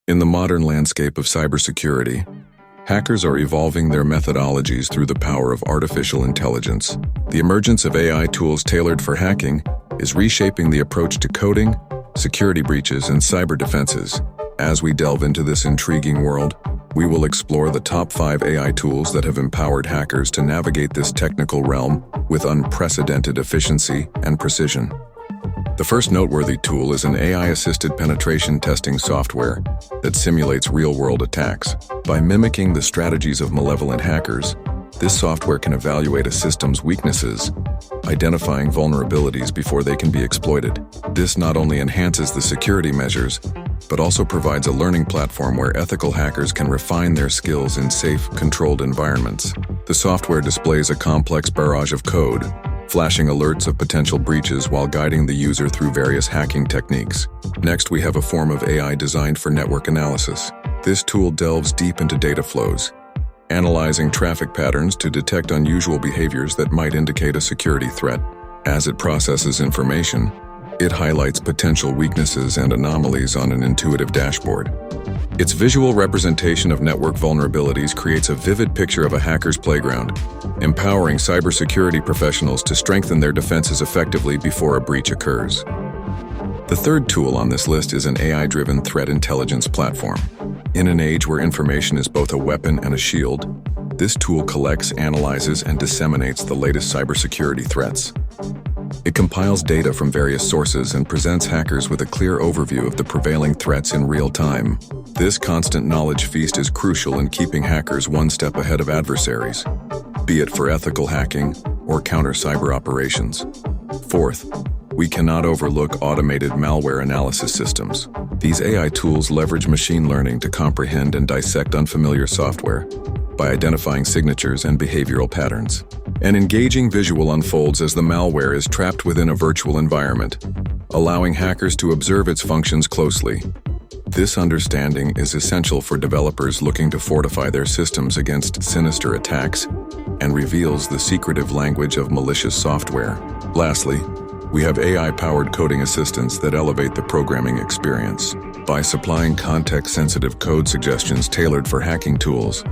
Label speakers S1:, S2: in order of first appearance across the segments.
S1: In the modern landscape of cybersecurity, hackers are evolving their methodologies through the power of artificial intelligence. The emergence of AI tools tailored for hacking is reshaping the approach to coding, security breaches, and cyber defenses. As we delve into this intriguing world, we will explore the top 5 AI tools that have empowered hackers to navigate this technical realm with unprecedented efficiency and precision. The first noteworthy tool is an AI-assisted penetration testing software that simulates real-world attacks. By mimicking the strategies of malevolent hackers, this software can evaluate a system's weaknesses, identifying vulnerabilities before they can be exploited. This not only enhances the security measures, but also provides a learning platform where ethical hackers can refine their skills in safe, controlled environments. The software displays a complex barrage of code, flashing alerts of potential breaches while guiding the user through various hacking techniques. Next, we have a form of AI designed for network analysis. This tool delves deep into data flows, analyzing traffic patterns to detect unusual behaviors that might indicate a security threat. As it processes information, it highlights potential weaknesses and anomalies on an intuitive dashboard. Its visual representation of network vulnerabilities creates a vivid picture of a hacker's playground, empowering cybersecurity professionals to strengthen their defenses effectively before a breach occurs. The third tool on this list is an AI-driven threat intelligence platform. In an age where information is both a weapon and a shield, this tool collects, analyzes, and disseminates the latest cybersecurity threats. It compiles data from various sources and presents hackers with a clear overview of the prevailing threats in real time. This constant knowledge feast is crucial in keeping hackers one step ahead of adversaries, be it for ethical hacking or counter cyber operations. Fourth, we cannot overlook automated malware analysis systems. These AI tools leverage machine learning to comprehend and dissect unfamiliar software by identifying signatures and behavioral patterns. An engaging visual unfolds as the malware is trapped within a virtual environment, allowing hackers to observe its functions closely. This understanding is essential for developers looking to fortify their systems against sinister attacks and reveals the secretive language of malicious software. Lastly, we have AI-powered coding assistants that elevate the programming experience. By supplying context-sensitive code suggestions tailored for hacking tools,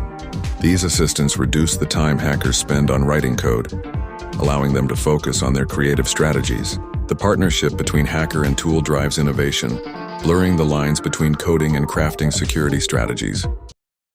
S1: these assistants reduce the time hackers spend on writing code, allowing them to focus on their creative strategies. The partnership between hacker and tool drives innovation, blurring the lines between coding and crafting security strategies.